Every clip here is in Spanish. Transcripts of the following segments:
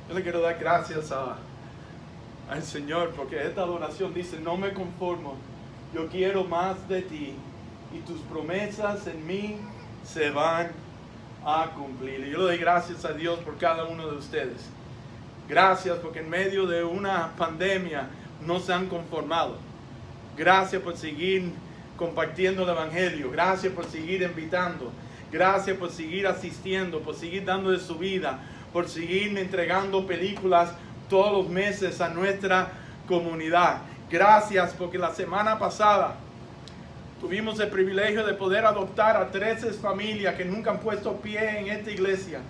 Yo le quiero dar gracias al Señor porque esta adoración dice, no me conformo, yo quiero más de ti y tus promesas en mí se van a cumplir. Y yo le doy gracias a Dios por cada uno de ustedes. Gracias porque en medio de una pandemia no se han conformado. Gracias por seguir compartiendo el Evangelio. Gracias por seguir invitando. Gracias por seguir asistiendo, por seguir dando de su vida, por seguir entregando películas todos los meses a nuestra comunidad. Gracias porque la semana pasada tuvimos el privilegio de poder adoptar a 13 familias que nunca han puesto pie en esta iglesia.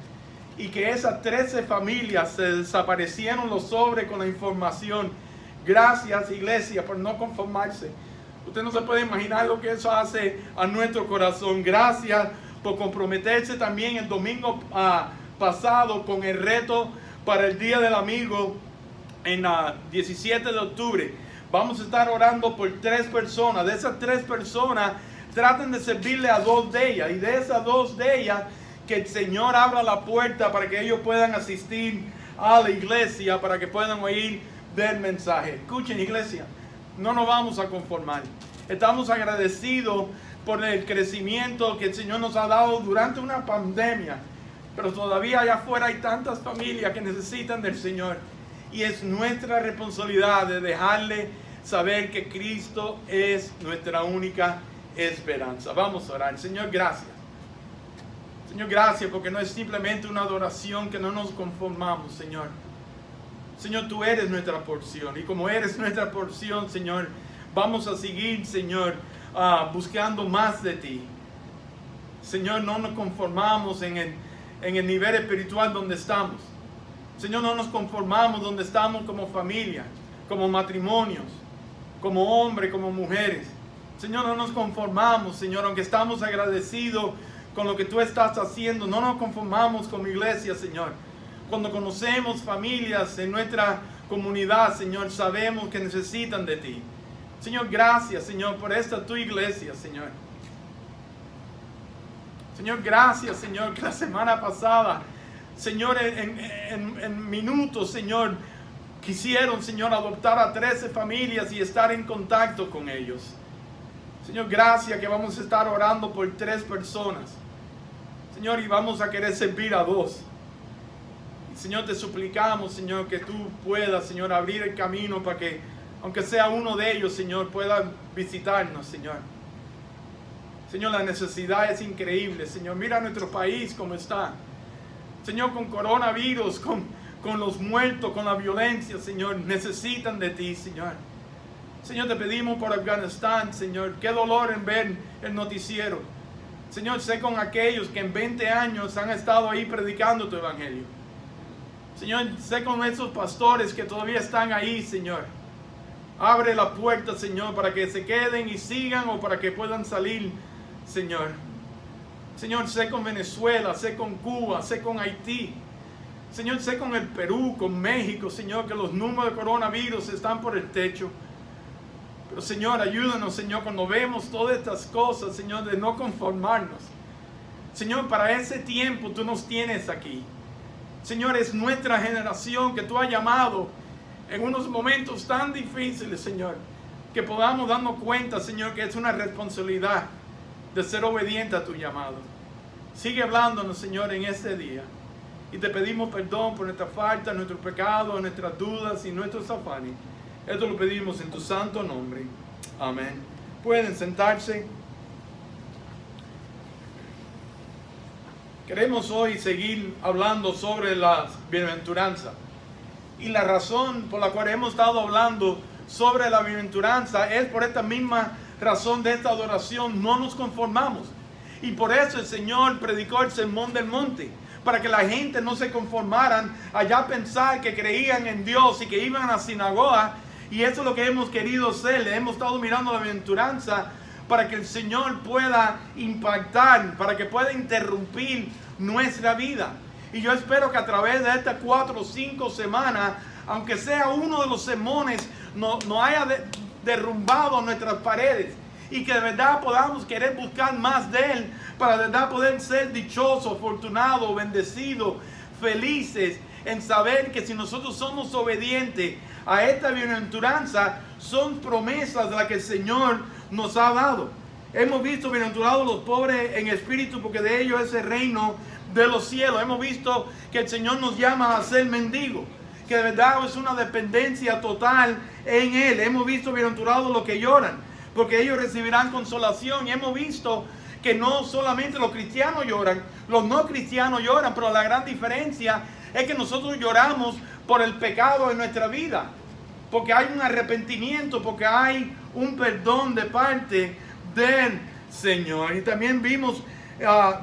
Y que esas 13 familias se desaparecieron los sobres con la información. Gracias, iglesia, por no conformarse. Usted no se puede imaginar lo que eso hace a nuestro corazón. Gracias por comprometerse también el domingo pasado con el reto para el Día del Amigo en 17 de octubre. Vamos a estar orando por 3 personas. De esas 3 personas, traten de servirle a 2 de ellas. Y de esas 2 de ellas, que el Señor abra la puerta para que ellos puedan asistir a la iglesia, para que puedan oír del mensaje. Escuchen, iglesia, no nos vamos a conformar. Estamos agradecidos por el crecimiento que el Señor nos ha dado durante una pandemia. Pero todavía allá afuera hay tantas familias que necesitan del Señor. Y es nuestra responsabilidad de dejarle saber que Cristo es nuestra única esperanza. Vamos a orar. Señor, gracias. Señor, gracias porque no es simplemente una adoración que no nos conformamos, Señor. Señor, tú eres nuestra porción. Y como eres nuestra porción, Señor, vamos a seguir, Señor, buscando más de ti. Señor, no nos conformamos en el nivel espiritual donde estamos. Señor, no nos conformamos donde estamos como familia, como matrimonios, como hombres, como mujeres. Señor, no nos conformamos, Señor, aunque estamos agradecidos con lo que tú estás haciendo. No nos conformamos como iglesia, Señor. Cuando conocemos familias en nuestra comunidad, Señor, sabemos que necesitan de ti. Señor, gracias, Señor, por esta tu iglesia, Señor. Señor, gracias, Señor, que la semana pasada, Señor, en minutos, Señor, quisieron, Señor, adoptar a 13 familias y estar en contacto con ellos. Señor, gracias que vamos a estar orando por 3 personas. Señor, y vamos a querer servir a 2. Y, Señor, te suplicamos, Señor, que tú puedas, Señor, abrir el camino para que, aunque sea uno de ellos, Señor, pueda visitarnos, Señor. Señor, la necesidad es increíble, Señor. Mira nuestro país como está. Señor, con coronavirus, con los muertos, con la violencia, Señor, necesitan de ti, Señor. Señor, te pedimos por Afganistán, Señor. Qué dolor en ver el noticiero. Señor, sé con aquellos que en 20 años han estado ahí predicando tu evangelio. Señor, sé con esos pastores que todavía están ahí, Señor. Abre la puerta, Señor, para que se queden y sigan o para que puedan salir, Señor. Señor, sé con Venezuela, sé con Cuba, sé con Haití. Señor, sé con el Perú, con México, Señor, que los números de coronavirus están por el techo. Pero, Señor, ayúdanos, Señor, cuando vemos todas estas cosas, Señor, de no conformarnos. Señor, para ese tiempo tú nos tienes aquí. Señor, es nuestra generación que tú has llamado en unos momentos tan difíciles, Señor, que podamos darnos cuenta, Señor, que es una responsabilidad de ser obediente a tu llamado. Sigue hablándonos, Señor, en este día. Y te pedimos perdón por nuestra falta, nuestros pecados, nuestras dudas y nuestros afanes. Esto lo pedimos en tu santo nombre. Amén. Pueden sentarse. Queremos hoy seguir hablando sobre la bienaventuranza. Y la razón por la cual hemos estado hablando sobre la bienaventuranza es por esta misma razón de esta adoración. No nos conformamos. Y por eso el Señor predicó el sermón del monte. Para que la gente no se conformaran allá a pensar que creían en Dios y que iban a la sinagoga. Y eso es lo que hemos querido hacer. Le hemos estado mirando la bienaventuranza para que el Señor pueda impactar, para que pueda interrumpir nuestra vida. Y yo espero que a través de estas 4 o 5 semanas, aunque sea uno de los sermones, no haya derrumbado nuestras paredes. Y que de verdad podamos querer buscar más de Él, para de verdad poder ser dichosos, afortunados, bendecidos, felices. en saber que si nosotros somos obedientes a esta bienaventuranza, son promesas de las que el Señor nos ha dado. Hemos visto bienaventurados los pobres en espíritu, porque de ellos es el reino de los cielos. Hemos visto que el Señor nos llama a ser mendigos, que de verdad es una dependencia total en Él. Hemos visto bienaventurados los que lloran, porque ellos recibirán consolación. Y hemos visto que no solamente los cristianos lloran, los no cristianos lloran, pero la gran diferencia es que nosotros lloramos por el pecado en nuestra vida, porque hay un arrepentimiento, porque hay un perdón de parte del Señor. Y también vimos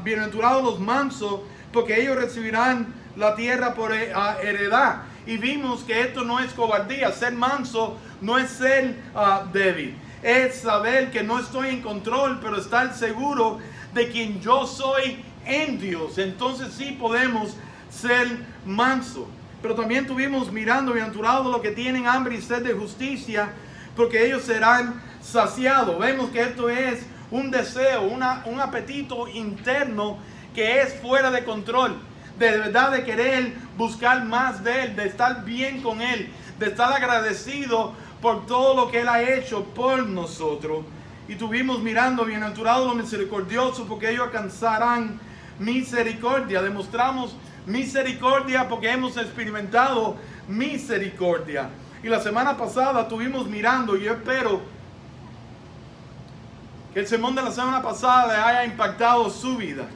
bienaventurados los mansos, porque ellos recibirán la tierra por heredad. Y vimos que esto no es cobardía. Ser manso no es ser débil, es saber que no estoy en control, pero estar seguro de quien yo soy en Dios. Entonces sí podemos ser manso. Pero también tuvimos mirando bienaventurados los que tienen hambre y sed de justicia, porque ellos serán saciados. Vemos que esto es un deseo, un apetito interno que es fuera de control, de verdad de querer buscar más de Él, de estar bien con Él, de estar agradecido por todo lo que Él ha hecho por nosotros. Y tuvimos mirando bienaventurados los misericordiosos, porque ellos alcanzarán misericordia. Demostramos misericordia porque hemos experimentado misericordia. Y la semana pasada tuvimos mirando, y yo espero que el sermón de la semana pasada le haya impactado su vida,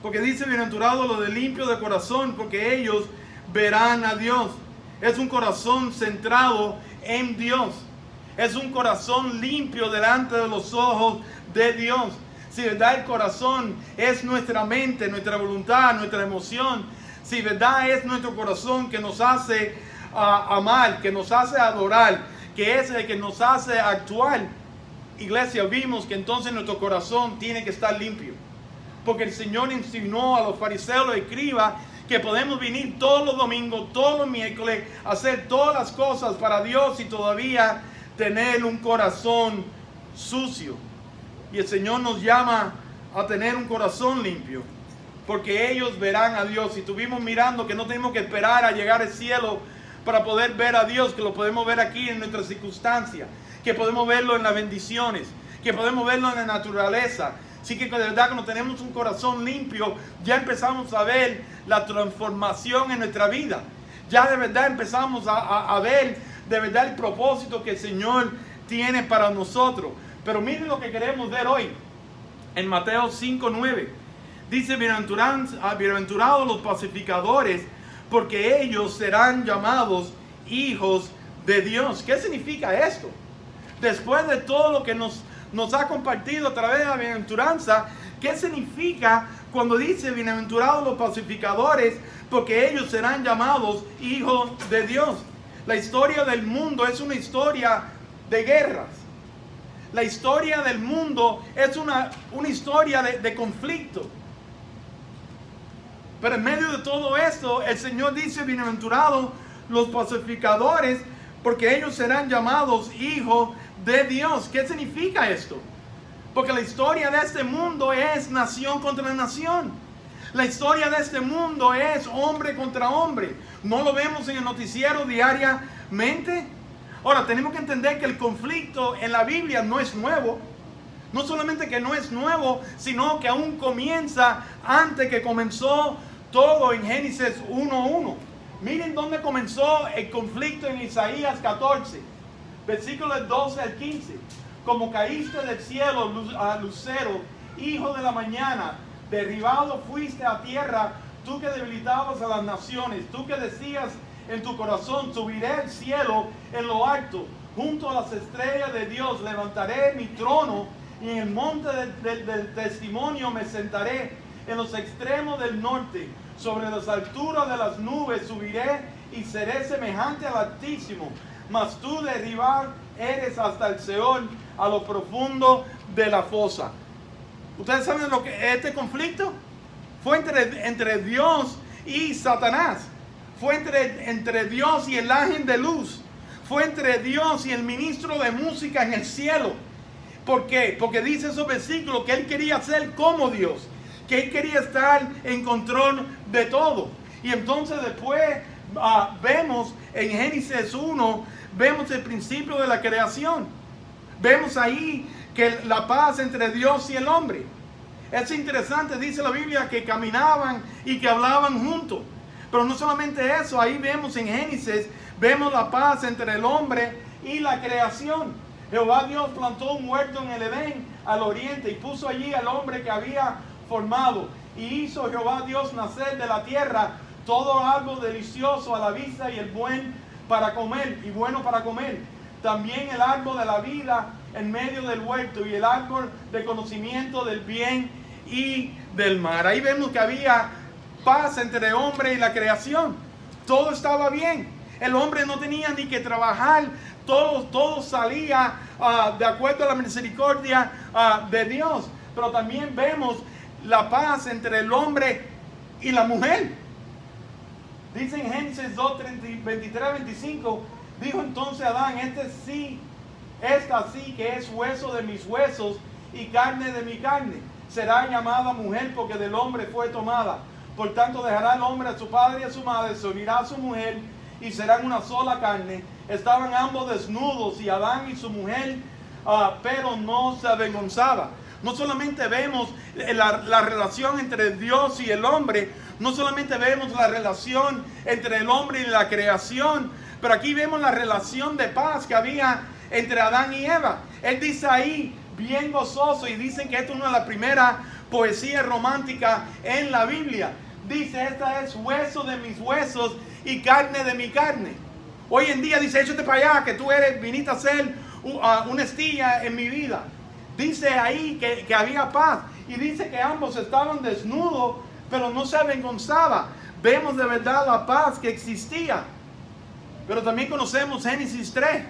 porque dice bienaventurados los de limpio de corazón, porque ellos verán a Dios. Es un corazón centrado en Dios, es un corazón limpio delante de los ojos de Dios. Si verdad el corazón es nuestra mente, nuestra voluntad, nuestra emoción, si verdad es nuestro corazón que nos hace amar, que nos hace adorar, que es el que nos hace actuar, iglesia, vimos que entonces nuestro corazón tiene que estar limpio. Porque el Señor insinuó a los fariseos, los escribas, que podemos venir todos los domingos, todos los miércoles, hacer todas las cosas para Dios y todavía tener un corazón sucio. Y el Señor nos llama a tener un corazón limpio, porque ellos verán a Dios. Y estuvimos mirando que no tenemos que esperar a llegar al cielo para poder ver a Dios, que lo podemos ver aquí en nuestras circunstancias, que podemos verlo en las bendiciones, que podemos verlo en la naturaleza. Así que de verdad cuando tenemos un corazón limpio, ya empezamos a ver la transformación en nuestra vida. Ya de verdad empezamos a ver de verdad el propósito que el Señor tiene para nosotros. Pero miren lo que queremos ver hoy. En Mateo 5:9 dice: bienaventurados los pacificadores, porque ellos serán llamados hijos de Dios. ¿Qué significa esto? Después de todo lo que nos ha compartido a través de la bienaventuranza, ¿qué significa cuando dice bienaventurados los pacificadores? Porque ellos serán llamados hijos de Dios. La historia del mundo es una historia de guerras. La historia del mundo es una historia de conflicto. Pero en medio de todo esto, el Señor dice: bienaventurados los pacificadores, porque ellos serán llamados hijos de Dios. ¿Qué significa esto? Porque la historia de este mundo es nación contra nación. La historia de este mundo es hombre contra hombre. ¿No lo vemos en el noticiero diariamente? Ahora, tenemos que entender que el conflicto en la Biblia no es nuevo. No solamente que no es nuevo, sino que aún comienza antes que comenzó todo en Génesis 1:1. Miren dónde comenzó el conflicto en Isaías 14, versículos 12 al 15. Como caíste del cielo, lucero, hijo de la mañana, derribado fuiste a tierra, tú que debilitabas a las naciones, tú que decías en tu corazón: subiré al cielo en lo alto, junto a las estrellas de Dios levantaré mi trono, y en el monte del testimonio me sentaré, en los extremos del norte, sobre las alturas de las nubes subiré y seré semejante al Altísimo. Mas tú derribar eres hasta el Seol, a lo profundo de la fosa. ¿Ustedes saben lo que este conflicto? Fue entre Dios y Satanás. Fue entre Dios y el ángel de luz. Fue entre Dios y el ministro de música en el cielo. ¿Por qué? Porque dice esos versículos que él quería ser como Dios, que él quería estar en control de todo. Y entonces después vemos en Génesis 1, vemos el principio de la creación. Vemos ahí que la paz entre Dios y el hombre. Es interesante, dice la Biblia, que caminaban y que hablaban juntos. Pero no solamente eso, ahí vemos en Génesis, vemos la paz entre el hombre y la creación. Jehová Dios plantó un huerto en el Edén al oriente y puso allí al hombre que había formado. Y hizo Jehová Dios nacer de la tierra todo árbol delicioso a la vista y el buen para comer y bueno para comer. También el árbol de la vida en medio del huerto y el árbol de conocimiento del bien y del mal. Ahí vemos que había paz entre el hombre y la creación. Todo estaba bien. El hombre no tenía ni que trabajar. Todo salía de acuerdo a la misericordia de Dios. Pero también vemos la paz entre el hombre y la mujer. Dice en Génesis 2, 23, 25, dijo entonces Adán, esta sí que es hueso de mis huesos y carne de mi carne. Será llamada mujer porque del hombre fue tomada. Por tanto dejará el hombre a su padre y a su madre, se unirá a su mujer y serán una sola carne. Estaban ambos desnudos y Adán y su mujer, pero no se avergonzaba. No solamente vemos la relación entre Dios y el hombre, no solamente vemos la relación entre el hombre y la creación, pero aquí vemos la relación de paz que había entre Adán y Eva. Él dice ahí, bien gozoso, y dicen que esto es una de las primeras poesías románticas en la Biblia. Dice, esta es hueso de mis huesos y carne de mi carne. Hoy en día dice, échate para allá, que tú viniste a ser una estilla en mi vida. Dice ahí que había paz. Y dice que ambos estaban desnudos, pero no se avergonzaba. Vemos de verdad la paz que existía. Pero también conocemos Génesis 3.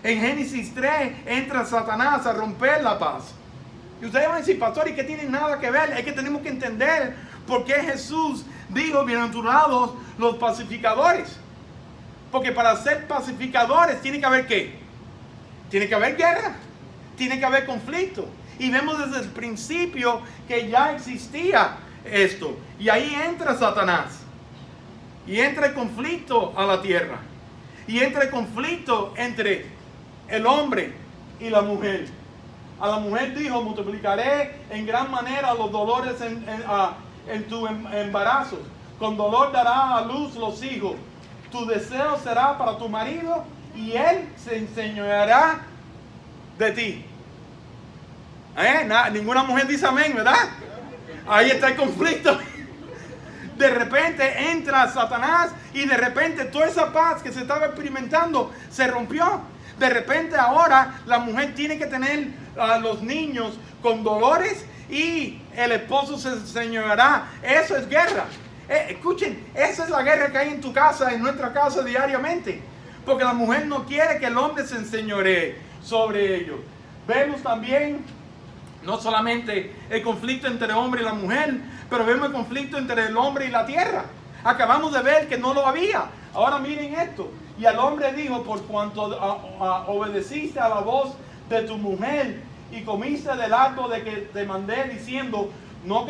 En Génesis 3 entra Satanás a romper la paz. Y ustedes van a decir, pastor, ¿y qué tiene nada que ver? Es que tenemos que entender por qué Jesús dijo, bienaventurados los pacificadores. Porque para ser pacificadores tiene que haber ¿qué? Tiene que haber guerra. Tiene que haber conflicto. Y vemos desde el principio que ya existía esto. Y ahí entra Satanás. Y entra el conflicto a la tierra. Y entra el conflicto entre el hombre y la mujer. A la mujer dijo, multiplicaré en gran manera los dolores en tu embarazo. Con dolor dará a luz los hijos. Tu deseo será para tu marido y él se enseñoreará de ti. Ninguna mujer dice amén, ¿verdad? Ahí está el conflicto. De repente entra Satanás y de repente toda esa paz que se estaba experimentando se rompió. De repente ahora la mujer tiene que tener a los niños con dolores y el esposo se enseñoreará. Eso es guerra. Escuchen, esa es la guerra que hay en tu casa, en nuestra casa diariamente. Porque la mujer no quiere que el hombre se enseñoree sobre ellos. Vemos también no solamente el conflicto entre el hombre y la mujer, pero vemos el conflicto entre el hombre y la tierra. Acabamos de ver que no lo había. Ahora miren esto. Y al hombre dijo, por cuanto obedeciste a la voz de tu mujer y comiste del árbol de que te mandé diciendo, no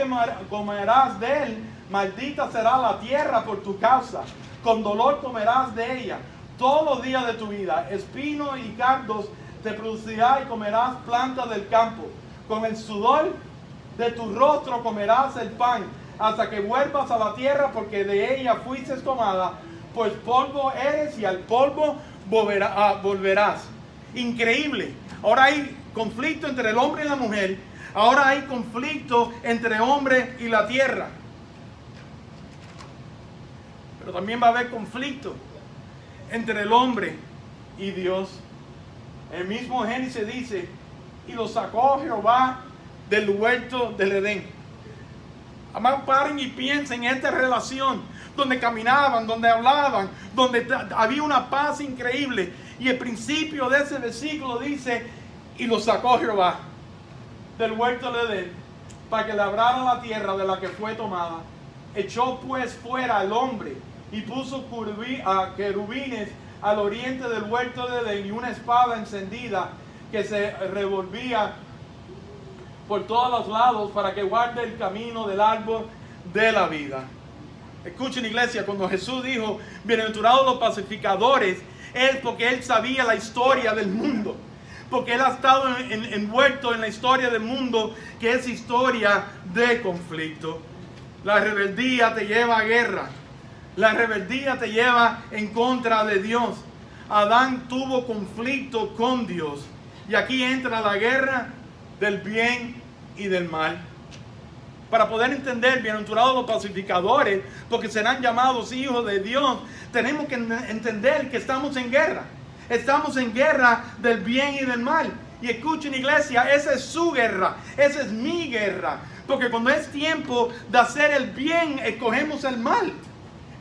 comerás de él, maldita será la tierra por tu causa. Con dolor comerás de ella todos los días de tu vida. Espinos y cardos te producirá y comerás plantas del campo. Con el sudor de tu rostro comerás el pan, hasta que vuelvas a la tierra, porque de ella fuiste tomada, pues polvo eres y al polvo volverás. Increíble. Ahora hay conflicto entre el hombre y la mujer. Ahora hay conflicto entre el hombre y la tierra. Pero también va a haber conflicto entre el hombre y Dios. El mismo Génesis dice, y lo sacó Jehová del huerto del Edén. Además, paren y piensen en esta relación donde caminaban, donde hablaban, donde había una paz increíble. Y el principio de ese versículo dice, y lo sacó Jehová del huerto del Edén para que labrara la tierra de la que fue tomada. Echó pues fuera al hombre y puso querubines al oriente del huerto de Edén y una espada encendida que se revolvía por todos los lados para que guarde el camino del árbol de la vida. Escuchen, iglesia, cuando Jesús dijo, bienaventurados los pacificadores, es porque Él sabía la historia del mundo. Porque Él ha estado envuelto en la historia del mundo, que es historia de conflicto. La rebeldía te lleva a guerra. La rebeldía te lleva en contra de Dios. Adán tuvo conflicto con Dios. Y aquí entra la guerra del bien y del mal. Para poder entender, bienaventurados los pacificadores, porque serán llamados hijos de Dios, tenemos que entender que estamos en guerra. Estamos en guerra del bien y del mal. Y escuchen, iglesia, esa es su guerra, esa es mi guerra. Porque cuando es tiempo de hacer el bien, escogemos el mal.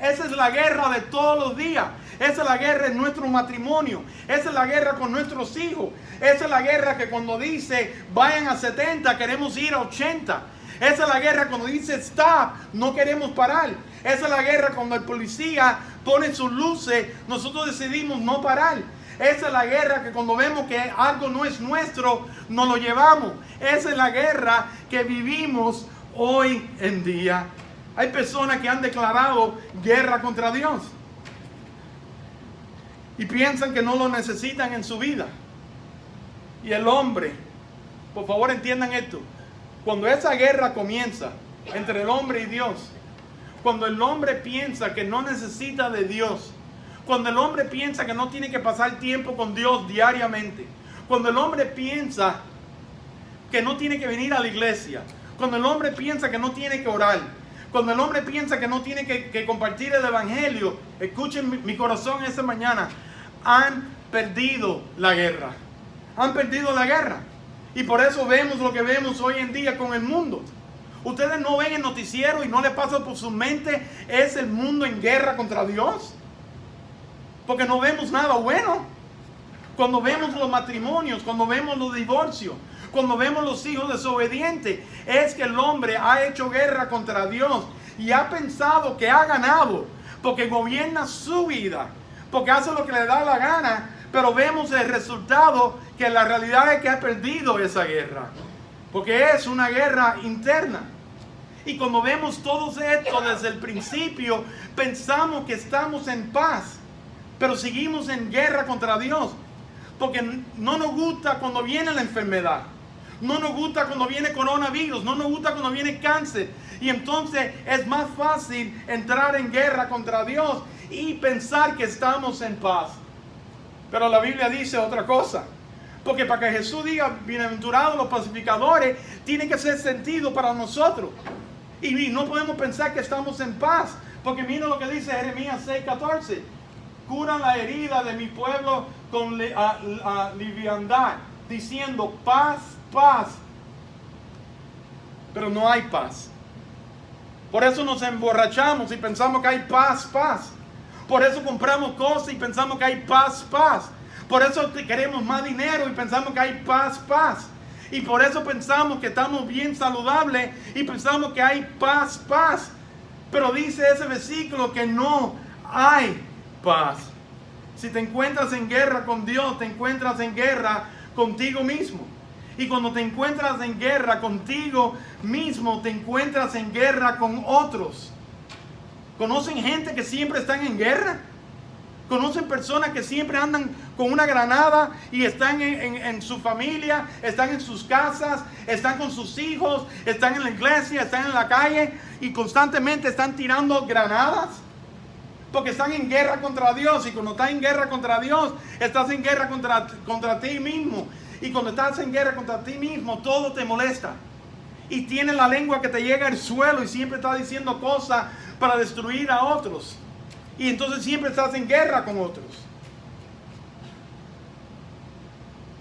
Esa es la guerra de todos los días. Esa es la guerra en nuestro matrimonio. Esa es la guerra con nuestros hijos. Esa es la guerra que cuando dice vayan a 70, queremos ir a 80. Esa es la guerra cuando dice stop, no queremos parar. Esa es la guerra cuando el policía pone sus luces, nosotros decidimos no parar. Esa es la guerra que cuando vemos que algo no es nuestro, nos lo llevamos. Esa es la guerra que vivimos hoy en día. Hay personas que han declarado guerra contra Dios y piensan que no lo necesitan en su vida. Y el hombre, por favor entiendan esto, cuando esa guerra comienza entre el hombre y Dios, cuando el hombre piensa que no necesita de Dios, cuando el hombre piensa que no tiene que pasar tiempo con Dios diariamente, cuando el hombre piensa que no tiene que venir a la iglesia, cuando el hombre piensa que no tiene que orar, cuando el hombre piensa que no tiene que compartir el evangelio, escuchen mi corazón esta mañana, han perdido la guerra. Han perdido la guerra. Y por eso vemos lo que vemos hoy en día con el mundo. Ustedes no ven el noticiero y no les pasa por su mente, ¿es el mundo en guerra contra Dios? Porque no vemos nada bueno. Cuando vemos los matrimonios, cuando vemos los divorcios, cuando vemos los hijos desobedientes, es que el hombre ha hecho guerra contra Dios y ha pensado que ha ganado porque gobierna su vida, porque hace lo que le da la gana, pero vemos el resultado que la realidad es que ha perdido esa guerra, porque es una guerra interna. Y cuando vemos todo esto desde el principio, pensamos que estamos en paz, pero seguimos en guerra contra Dios, porque no nos gusta cuando viene la enfermedad, no nos gusta cuando viene coronavirus, no nos gusta cuando viene cáncer, y entonces es más fácil entrar en guerra contra Dios y pensar que estamos en paz. Pero la Biblia dice otra cosa, porque para que Jesús diga bienaventurados los pacificadores, tiene que ser sentido para nosotros, y no podemos pensar que estamos en paz, porque mira lo que dice Jeremías 6:14, curan la herida de mi pueblo con liviandad, diciendo paz, paz, pero no hay paz. Por eso nos emborrachamos y pensamos que hay paz, paz. Por eso compramos cosas y pensamos que hay paz, paz. Por eso queremos más dinero y pensamos que hay paz, paz. Y por eso pensamos que estamos bien saludables y pensamos que hay paz, paz. Pero dice ese versículo que no hay paz. Si te encuentras en guerra con Dios, te encuentras en guerra contigo mismo. Y cuando te encuentras en guerra contigo mismo, te encuentras en guerra con otros. ¿Conocen gente que siempre están en guerra? ¿Conocen personas que siempre andan con una granada y están en su familia, están en sus casas, están con sus hijos, están en la iglesia, están en la calle y constantemente están tirando granadas? Porque están en guerra contra Dios, y cuando estás en guerra contra Dios, estás en guerra contra ti mismo. Y cuando estás en guerra contra ti mismo, todo te molesta. Y tienes la lengua que te llega al suelo y siempre estás diciendo cosas para destruir a otros. Y entonces siempre estás en guerra con otros.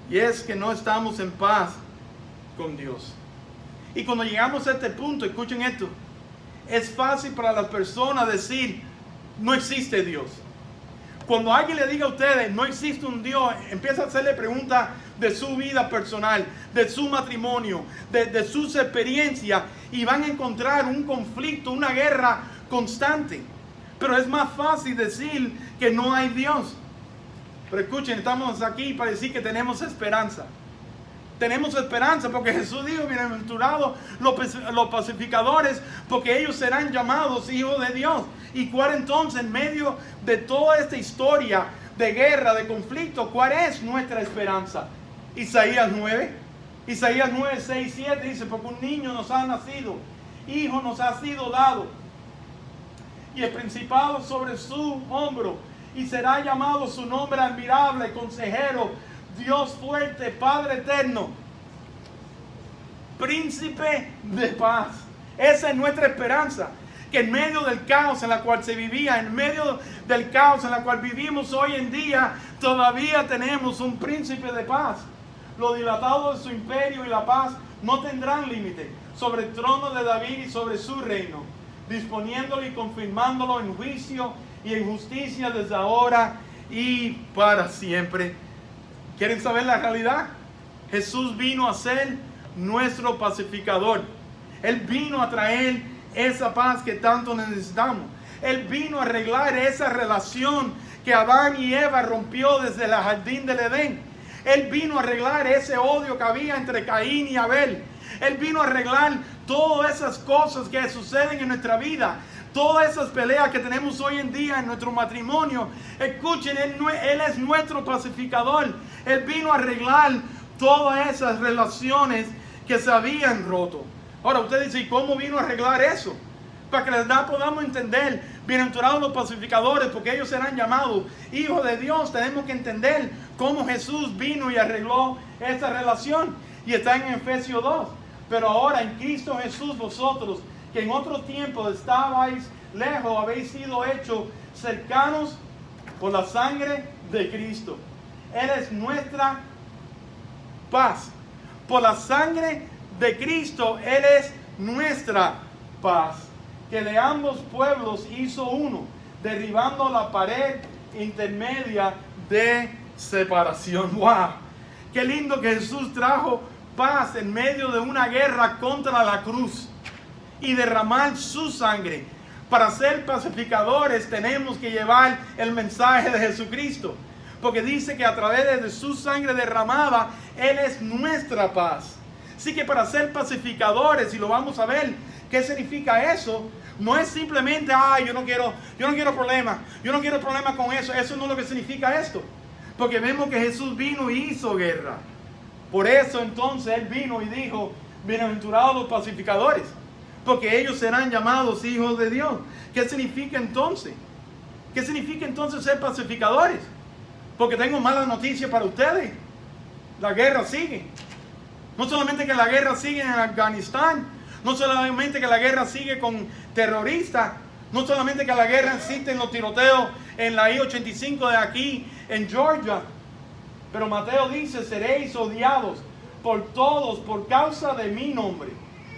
Y es que no estamos en paz con Dios. Y cuando llegamos a este punto, escuchen esto, es fácil para las personas decir, no existe Dios. Cuando alguien le diga a ustedes, no existe un Dios, empieza a hacerle preguntas de su vida personal, de su matrimonio, de sus experiencias, y van a encontrar un conflicto, una guerra constante. Pero es más fácil decir que no hay Dios. Pero escuchen, estamos aquí para decir que tenemos esperanza. Tenemos esperanza porque Jesús dijo, bienaventurados los pacificadores, porque ellos serán llamados hijos de Dios. ¿Y cuál entonces, en medio de toda esta historia de guerra, de conflicto, cuál es nuestra esperanza? Isaías 9, 6, 7 dice, porque un niño nos ha nacido, hijo nos ha sido dado, y el principado sobre su hombro, y será llamado su nombre admirable, consejero, Dios fuerte, Padre eterno, príncipe de paz. Esa es nuestra esperanza, que en medio del caos en la cual se vivía, en medio del caos en la cual vivimos hoy en día, todavía tenemos un príncipe de paz. Lo dilatado de su imperio y la paz no tendrán límite sobre el trono de David y sobre su reino, disponiéndolo y confirmándolo en juicio y en justicia desde ahora y para siempre. ¿Quieren saber la realidad? Jesús vino a ser nuestro pacificador. Él vino a traer esa paz que tanto necesitamos. Él vino a arreglar esa relación que Adán y Eva rompió desde el jardín del Edén. Él vino a arreglar ese odio que había entre Caín y Abel. Él vino a arreglar todas esas cosas que suceden en nuestra vida. Todas esas peleas que tenemos hoy en día en nuestro matrimonio. Escuchen, Él es nuestro pacificador. Él vino a arreglar todas esas relaciones que se habían roto. Ahora usted dice, ¿y cómo vino a arreglar eso? Para que la verdad podamos entender, bienaventurados los pacificadores, porque ellos serán llamados hijos de Dios. Tenemos que entender cómo Jesús vino y arregló esa relación. Y está en Efesios 2. Pero ahora en Cristo Jesús vosotros, que en otro tiempo estabais lejos, habéis sido hechos cercanos por la sangre de Cristo. Él es nuestra paz. Por la sangre de Cristo, Él es nuestra paz, que de ambos pueblos hizo uno, derribando la pared intermedia de separación. ¡Wow! Qué lindo que Jesús trajo paz en medio de una guerra contra la cruz y derramar su sangre. Para ser pacificadores tenemos que llevar el mensaje de Jesucristo, porque dice que a través de su sangre derramada Él es nuestra paz. Así que para ser pacificadores, y lo vamos a ver, ¿qué significa eso? No es simplemente, yo no quiero problemas, yo no quiero problemas con eso. Eso no es lo que significa esto, porque vemos que Jesús vino y hizo guerra. Por eso entonces Él vino y dijo, bienaventurados los pacificadores, porque ellos serán llamados hijos de Dios. ¿Qué significa entonces? ¿Qué significa entonces ser pacificadores? Porque tengo malas noticias para ustedes. La guerra sigue. No solamente que la guerra sigue en Afganistán, no solamente que la guerra sigue con terroristas, no solamente que la guerra existe en los tiroteos en la I-85 de aquí en Georgia, pero Mateo dice, seréis odiados por todos por causa de mi nombre,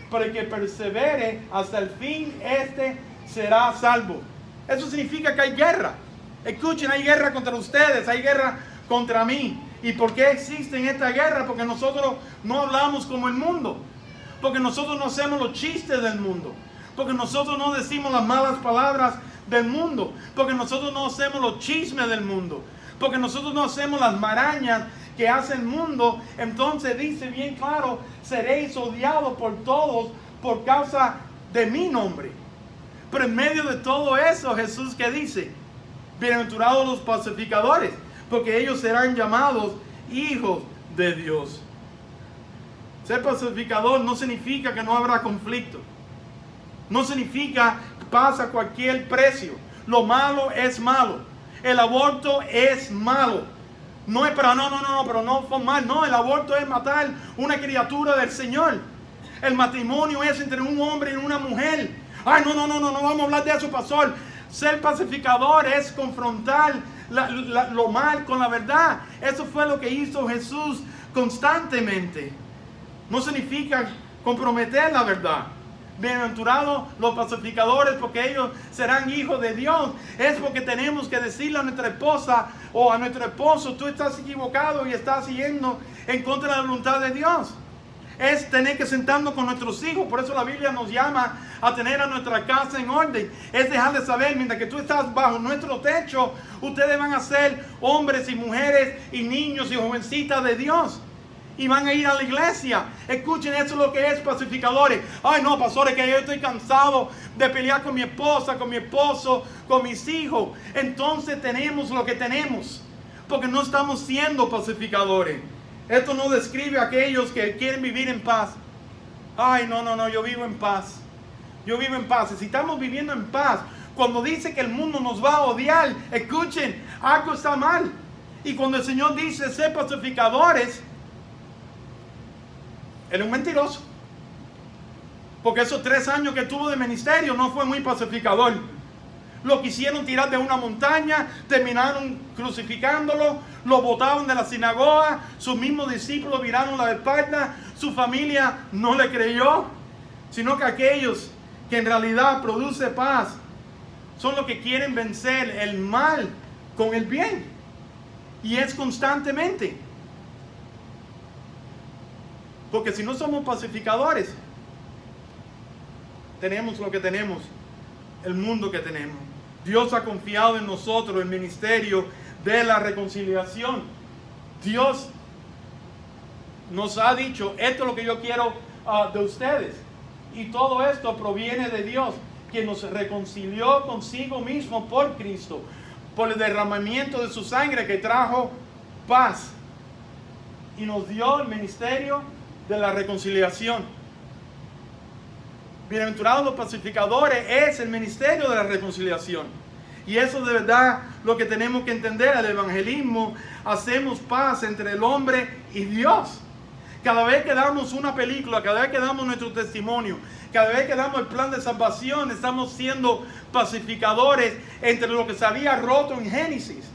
pero el que persevere hasta el fin, este será salvo. Eso significa que hay guerra. Escuchen, hay guerra contra ustedes, hay guerra contra mí. ¿Y por qué existe esta guerra? Porque nosotros no hablamos como el mundo, porque nosotros no hacemos los chistes del mundo, porque nosotros no decimos las malas palabras del mundo, porque nosotros no hacemos los chismes del mundo, porque nosotros no hacemos las marañas que hace el mundo. Entonces dice bien claro, seréis odiados por todos por causa de mi nombre. Pero en medio de todo eso, Jesús, ¿qué dice? Bienaventurados los pacificadores, porque ellos serán llamados hijos de Dios. Ser pacificador no significa que no habrá conflicto. No significa paz a cualquier precio. Lo malo es malo. El aborto es malo. No es pero no fue mal. No, el aborto es matar una criatura del Señor. El matrimonio es entre un hombre y una mujer. Ay, no vamos a hablar de eso, pastor. Ser pacificador es confrontar lo mal con la verdad. Eso fue lo que hizo Jesús constantemente. No significa comprometer la verdad. Bienaventurados los pacificadores, porque ellos serán hijos de Dios. Es porque tenemos que decirle a nuestra esposa o a nuestro esposo, tú estás equivocado y estás yendo en contra de la voluntad de Dios. Es tener que sentarnos con nuestros hijos. Por eso la Biblia nos llama a tener a nuestra casa en orden. Es dejarles saber, mientras que tú estás bajo nuestro techo, ustedes van a ser hombres y mujeres y niños y jovencitas de Dios. y van a ir a la iglesia. Escuchen, eso es lo que es pacificadores. Ay, no, pastores, que yo estoy cansado de pelear con mi esposa, con mi esposo, con mis hijos. Entonces tenemos lo que tenemos, porque no estamos siendo pacificadores. Esto no describe a aquellos que quieren vivir en paz. Ay, no, yo vivo en paz. Yo vivo en paz. Si estamos viviendo en paz, cuando dice que el mundo nos va a odiar, escuchen, algo está mal. Y cuando el Señor dice ser pacificadores, Él es un mentiroso. Porque esos 3 años que tuvo de ministerio no fue muy pacificador. Lo quisieron tirar de una montaña, terminaron crucificándolo, lo botaron de la sinagoga, sus mismos discípulos viraron la espalda, su familia no le creyó, sino que aquellos que en realidad produce paz son los que quieren vencer el mal con el bien. Y es constantemente. Porque si no somos pacificadores, tenemos lo que tenemos, el mundo que tenemos. Dios ha confiado en nosotros el ministerio de la reconciliación. Dios nos ha dicho, esto es lo que yo quiero de ustedes. Y todo esto proviene de Dios, quien nos reconcilió consigo mismo por Cristo, por el derramamiento de su sangre que trajo paz. Y nos dio el ministerio de la reconciliación. Bienaventurados los pacificadores, es el ministerio de la reconciliación. Y eso de verdad lo que tenemos que entender. El evangelismo, hacemos paz entre el hombre y Dios. Cada vez que damos una película, cada vez que damos nuestro testimonio, cada vez que damos el plan de salvación, estamos siendo pacificadores entre lo que se había roto en Génesis.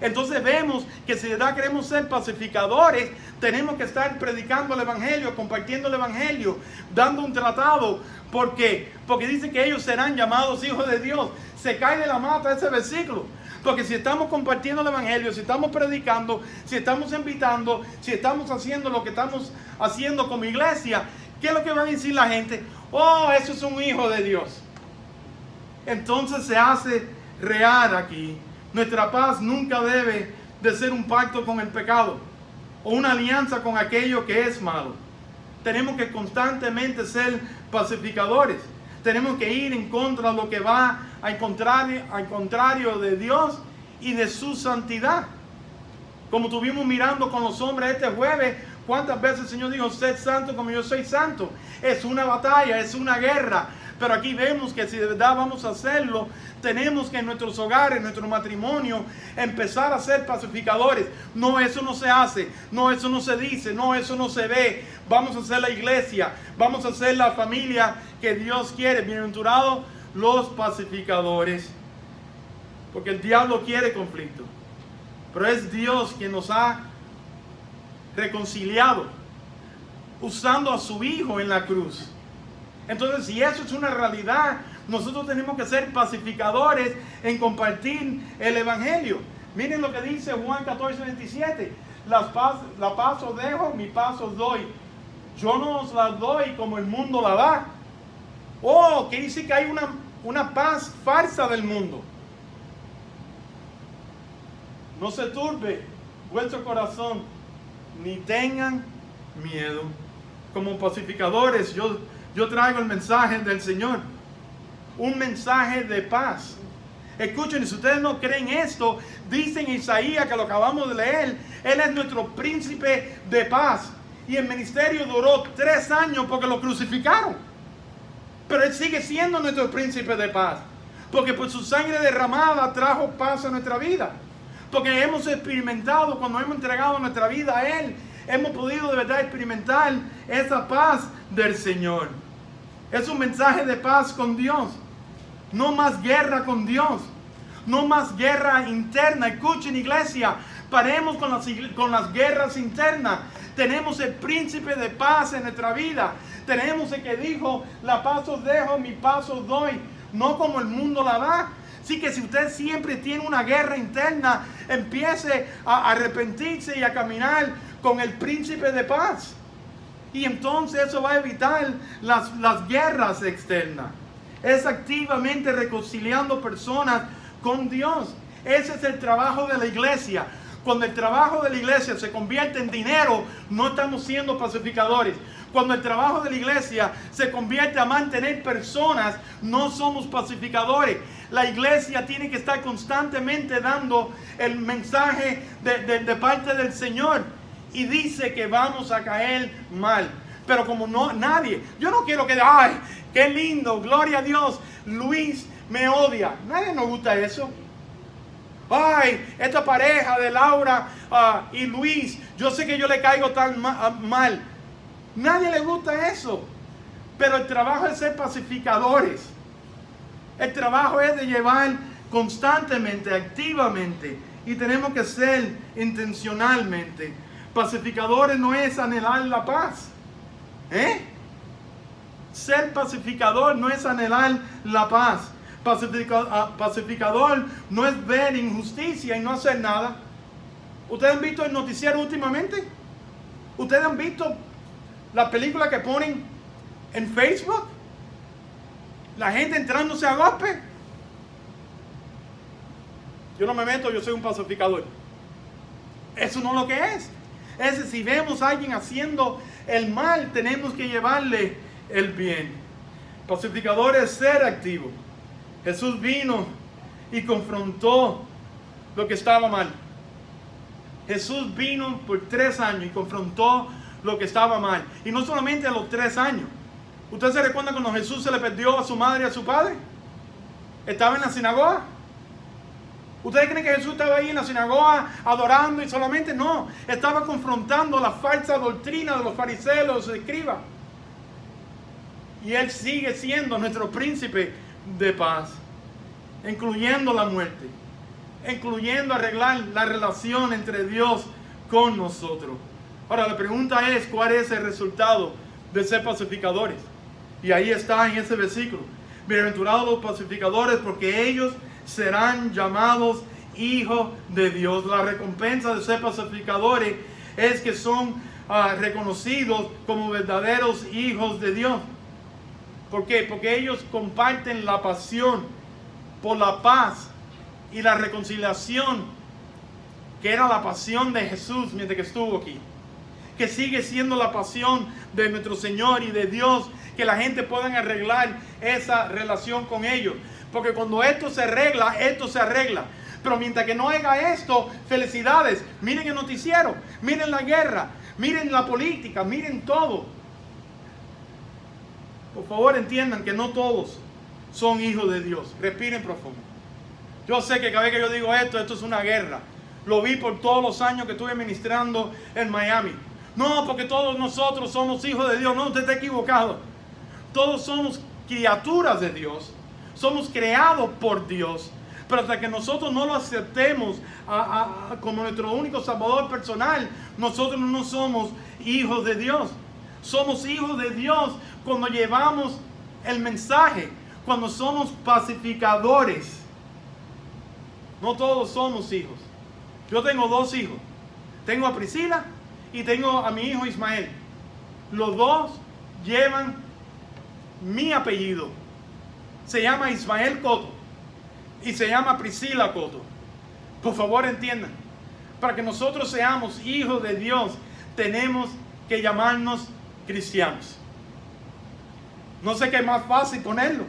Entonces vemos que si de verdad queremos ser pacificadores, tenemos que estar predicando el evangelio, compartiendo el evangelio, dando un tratado. ¿Por qué? Porque dice que ellos serán llamados hijos de Dios. Se cae de la mata ese versículo. Porque si estamos compartiendo el evangelio, si estamos predicando, si estamos invitando, si estamos haciendo lo que estamos haciendo como iglesia, ¿qué es lo que va a decir la gente? Oh, eso es un hijo de Dios. Entonces se hace real aquí. Nuestra paz nunca debe de ser un pacto con el pecado o una alianza con aquello que es malo. Tenemos que constantemente ser pacificadores. Tenemos que ir en contra de lo que va al contrario de Dios y de su santidad. Como estuvimos mirando con los hombres este jueves, ¿cuántas veces el Señor dijo, sed santo como yo soy santo? Es una batalla, es una guerra. Pero aquí vemos que si de verdad vamos a hacerlo, tenemos que en nuestros hogares, en nuestro matrimonio, empezar a ser pacificadores. No, eso no se hace. No, eso no se dice. No, eso no se ve. Vamos a hacer la iglesia. Vamos a hacer la familia que Dios quiere. Bienaventurados los pacificadores. Porque el diablo quiere conflicto. Pero es Dios quien nos ha reconciliado usando a su Hijo en la cruz. Entonces, si eso es una realidad, nosotros tenemos que ser pacificadores en compartir el evangelio. Miren lo que dice Juan 14:27. La paz os dejo, mi paz os doy. Yo no os la doy como el mundo la da. Oh, quiere decir que hay una paz falsa del mundo. No se turbe vuestro corazón, ni tengan miedo. Como pacificadores, yo traigo el mensaje del Señor. Un mensaje de paz. Escuchen, si ustedes no creen esto, dice en Isaías, que lo acabamos de leer, Él es nuestro príncipe de paz. Y el ministerio duró 3 años porque lo crucificaron. Pero Él sigue siendo nuestro príncipe de paz. Porque por su sangre derramada trajo paz a nuestra vida. Porque hemos experimentado, cuando hemos entregado nuestra vida a Él, hemos podido de verdad experimentar esa paz del Señor. Es un mensaje de paz con Dios. No más guerra con Dios. No más guerra interna. Escuchen, iglesia, paremos con las guerras internas. Tenemos el príncipe de paz en nuestra vida. Tenemos el que dijo, la paz os dejo, mi paz os doy. No como el mundo la da. Así que si usted siempre tiene una guerra interna, empiece a arrepentirse y a caminar con el príncipe de paz. Y entonces eso va a evitar las guerras externas. Es activamente reconciliando personas con Dios. Ese es el trabajo de la iglesia. Cuando el trabajo de la iglesia se convierte en dinero, no estamos siendo pacificadores. Cuando el trabajo de la iglesia se convierte a mantener personas, no somos pacificadores. La iglesia tiene que estar constantemente dando el mensaje de parte del Señor. Y dice que vamos a caer mal. Pero como nadie, yo no quiero que, ay, qué lindo, gloria a Dios, Luis me odia. Nadie nos gusta eso. Ay, esta pareja de Laura y Luis, yo sé que yo le caigo tan mal. Nadie le gusta eso. Pero el trabajo es ser pacificadores. El trabajo es de llevar constantemente, activamente. Y tenemos que ser intencionalmente. Pacificadores no es anhelar la paz. Ser pacificador no es anhelar la paz. Pacificador no es ver injusticia y no hacer nada. ¿Ustedes han visto el noticiero últimamente? ¿Ustedes han visto la película que ponen en Facebook? La gente entrándose a golpe. Yo no me meto, yo soy un pacificador. Eso no es lo que es. Es decir, si vemos a alguien haciendo el mal, tenemos que llevarle el bien. Pacificador es ser activo. Jesús vino y confrontó lo que estaba mal. Jesús vino por 3 años y confrontó lo que estaba mal. Y no solamente a los 3 años. ¿Usted se recuerda cuando Jesús se le perdió a su madre y a su padre? Estaba en la sinagoga. ¿Ustedes creen que Jesús estaba ahí en la sinagoga adorando y solamente? No, estaba confrontando la falsa doctrina de los fariseos, los escribas. Y Él sigue siendo nuestro príncipe de paz, incluyendo la muerte, incluyendo arreglar la relación entre Dios con nosotros. Ahora la pregunta es, ¿cuál es el resultado de ser pacificadores? Y ahí está en ese versículo: bienaventurados los pacificadores, porque ellos serán llamados hijos de Dios. La recompensa de ser pacificadores es que son reconocidos como verdaderos hijos de Dios. ¿Por qué? Porque ellos comparten la pasión por la paz y la reconciliación, que era la pasión de Jesús mientras que estuvo aquí, que sigue siendo la pasión de nuestro Señor y de Dios, que la gente pueda arreglar esa relación con ellos. Porque cuando esto se arregla, esto se arregla. Pero mientras que no haga esto, felicidades. Miren el noticiero, miren la guerra, miren la política, miren todo. Por favor, entiendan que no todos son hijos de Dios. Respiren profundo. Yo sé que cada vez que yo digo esto es una guerra. Lo vi por todos los años que estuve ministrando en Miami. No, porque todos nosotros somos hijos de Dios. No, usted está equivocado. Todos somos criaturas de Dios. Somos creados por Dios. Pero hasta que nosotros no lo aceptemos como nuestro único salvador personal, nosotros no somos hijos de Dios. Somos hijos de Dios cuando llevamos el mensaje, cuando somos pacificadores. No todos somos hijos. Yo tengo 2 hijos. Tengo a Priscila y tengo a mi hijo Ismael. Los 2 llevan mi apellido. Se llama Ismael Coto y se llama Priscila Coto. Por favor, entiendan. Para que nosotros seamos hijos de Dios, tenemos que llamarnos cristianos. No sé qué es más fácil ponerlo.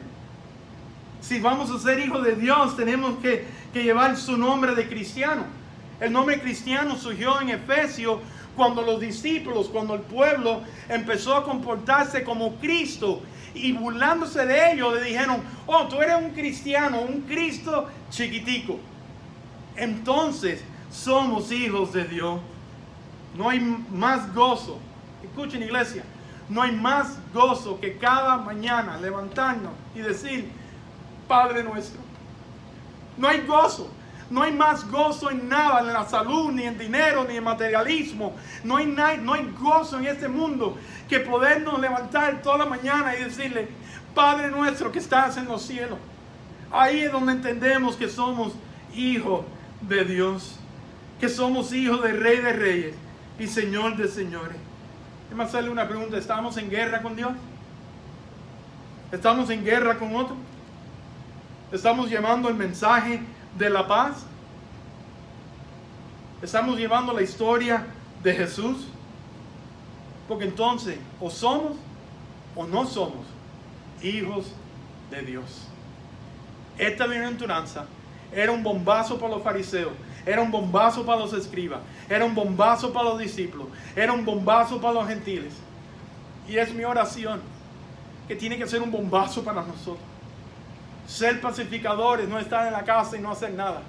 Si vamos a ser hijos de Dios, tenemos que llevar su nombre de cristiano. El nombre cristiano surgió en Efesios cuando los discípulos, cuando el pueblo empezó a comportarse como Cristo y burlándose de ellos, le dijeron: oh, tú eres un cristiano, un Cristo chiquitico. Entonces somos hijos de Dios. No hay más gozo. Escuchen, iglesia, no hay más gozo que cada mañana levantarnos y decir: Padre nuestro. No hay gozo. No hay más gozo en nada, en la salud, ni en dinero, ni en materialismo. No hay gozo en este mundo que podernos levantar toda la mañana y decirle: Padre nuestro que estás en los cielos. Ahí es donde entendemos que somos hijos de Dios, que somos hijos del Rey de Reyes y Señor de Señores. Déjame hacerle una pregunta: ¿estamos en guerra con Dios? ¿Estamos en guerra con otro? ¿Estamos llevando el mensaje de la paz? Estamos llevando la historia de Jesús. Porque entonces o somos o no somos hijos de Dios. Esta bienaventuranza era un bombazo para los fariseos, era un bombazo para los escribas, era un bombazo para los discípulos, era un bombazo para los gentiles. Y es mi oración que tiene que ser un bombazo para nosotros. Ser pacificadores no es estar en la casa y no hacer nada.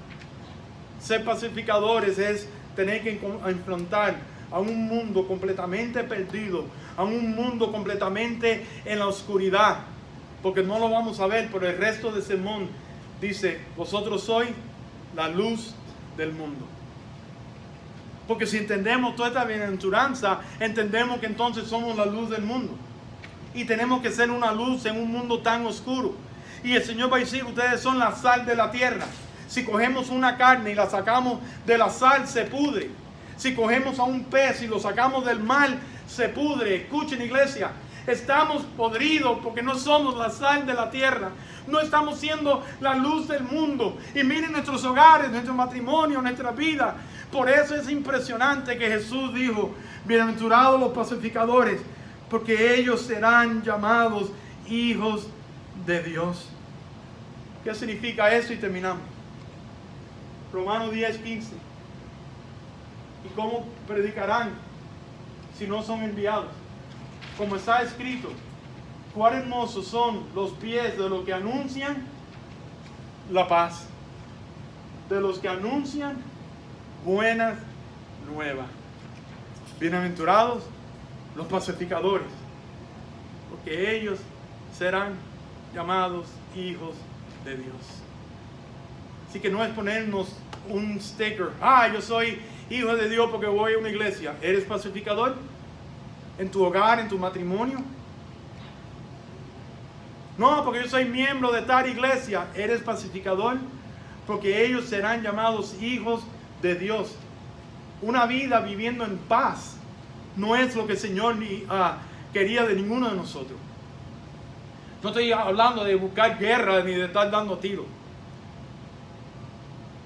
Ser pacificadores es tener que enfrentar a un mundo completamente perdido, a un mundo completamente en la oscuridad, porque no lo vamos a ver, pero el resto de ese mundo dice, vosotros sois la luz del mundo. Porque si entendemos toda esta bienaventuranza, entendemos que entonces somos la luz del mundo. Y tenemos que ser una luz en un mundo tan oscuro. Y el Señor va a decir, ustedes son la sal de la tierra. Si cogemos una carne y la sacamos de la sal, se pudre. Si cogemos a un pez y lo sacamos del mar, se pudre. Escuchen, iglesia, estamos podridos porque no somos la sal de la tierra. No estamos siendo la luz del mundo. Y miren nuestros hogares, nuestro matrimonio, nuestra vida. Por eso es impresionante que Jesús dijo, bienaventurados los pacificadores, porque ellos serán llamados hijos de Dios. ¿Qué significa eso? Y terminamos. Romanos 10:15. ¿Y cómo predicarán si no son enviados? Como está escrito, cuán hermosos son los pies de los que anuncian la paz, de los que anuncian buenas nuevas. Bienaventurados los pacificadores, porque ellos serán llamados hijos de Dios. Así que no es ponernos un sticker, yo soy hijo de Dios porque voy a una iglesia. ¿Eres pacificador en tu hogar, en tu matrimonio? No, porque yo soy miembro de tal iglesia. ¿Eres pacificador? Porque ellos serán llamados hijos de Dios. Una vida viviendo en paz no es lo que el Señor quería de ninguno de nosotros. No estoy hablando de buscar guerra ni de estar dando tiros.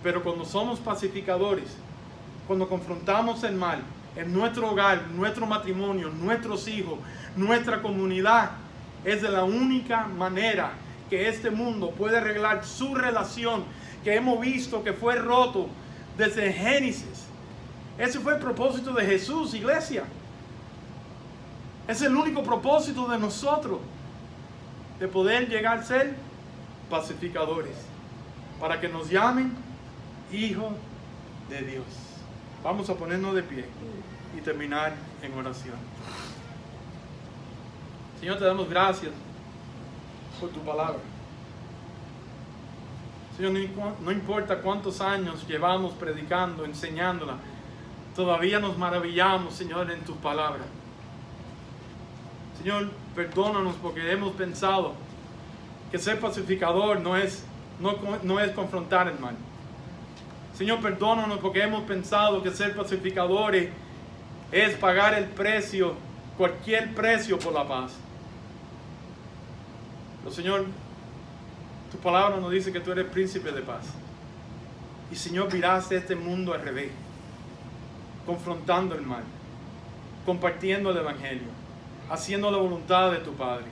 Pero cuando somos pacificadores, cuando confrontamos el mal en nuestro hogar, nuestro matrimonio, nuestros hijos, nuestra comunidad, es de la única manera que este mundo puede arreglar su relación que hemos visto que fue roto desde Génesis. Ese fue el propósito de Jesús, iglesia. Es el único propósito de nosotros, de poder llegar a ser pacificadores, para que nos llamen hijos de Dios. Vamos a ponernos de pie y terminar en oración. Señor, te damos gracias por tu palabra. Señor, no importa cuántos años llevamos predicando, enseñándola, todavía nos maravillamos, Señor, en tu palabra. Señor, perdónanos porque hemos pensado que ser pacificador no es confrontar el mal. Señor, perdónanos porque hemos pensado que ser pacificadores es pagar el precio, cualquier precio por la paz. Pero Señor, tu palabra nos dice que tú eres príncipe de paz. Y Señor, viraste este mundo al revés, confrontando el mal, compartiendo el evangelio, haciendo la voluntad de tu Padre.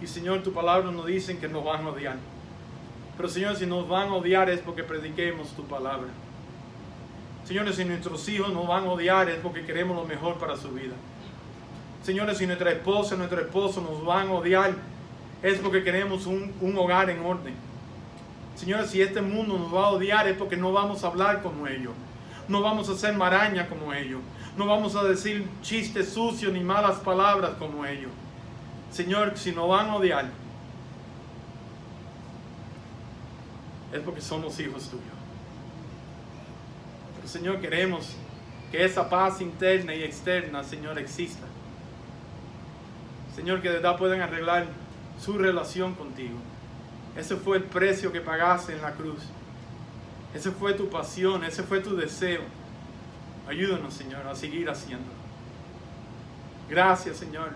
Y Señor, tu palabra nos dice que nos van a odiar. Pero Señor, si nos van a odiar es porque prediquemos tu palabra. Señores, si nuestros hijos nos van a odiar es porque queremos lo mejor para su vida. Señores, si nuestra esposa y nuestro esposo nos van a odiar es porque queremos un hogar en orden. Señores, si este mundo nos va a odiar es porque no vamos a hablar como ellos. No vamos a hacer maraña como ellos. No vamos a decir chistes sucios ni malas palabras como ellos. Señor, si nos van a odiar es porque somos hijos tuyos. Pero Señor, queremos que esa paz interna y externa, Señor, exista. Señor, que de verdad puedan arreglar su relación contigo. Ese fue el precio que pagaste en la cruz. Ese fue tu pasión, ese fue tu deseo. Ayúdanos, Señor, a seguir haciéndolo. Gracias, Señor,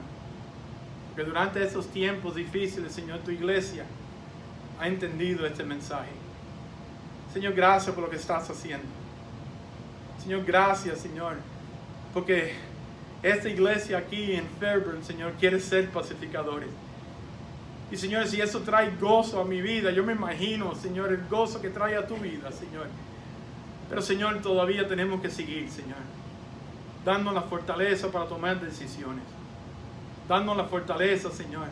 porque durante estos tiempos difíciles, Señor, tu iglesia ha entendido este mensaje. Señor, gracias por lo que estás haciendo. Señor, gracias, Señor, porque esta iglesia aquí en Fairburn, Señor, quiere ser pacificadores. Y Señor, si eso trae gozo a mi vida, yo me imagino, Señor, el gozo que trae a tu vida, Señor. Pero Señor, todavía tenemos que seguir, Señor, dándonos la fortaleza para tomar decisiones. Dándonos la fortaleza, Señor,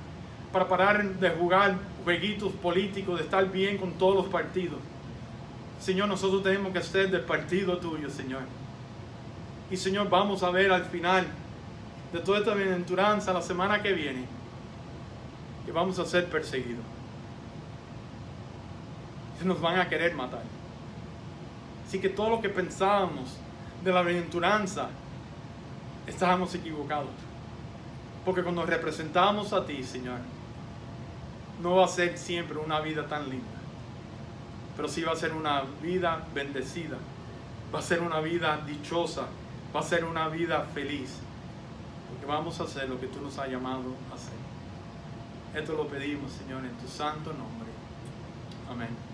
para parar de jugar jueguitos políticos, de estar bien con todos los partidos. Señor, nosotros tenemos que ser del partido tuyo, Señor. Y Señor, vamos a ver al final de toda esta bienaventuranza la semana que viene que vamos a ser perseguidos. Que nos van a querer matar. Así que todo lo que pensábamos de la bienaventuranza, estábamos equivocados. Porque cuando representamos a ti, Señor, no va a ser siempre una vida tan linda. Pero sí va a ser una vida bendecida. Va a ser una vida dichosa. Va a ser una vida feliz. Porque vamos a hacer lo que tú nos has llamado a hacer. Esto lo pedimos, Señor, en tu santo nombre. Amén.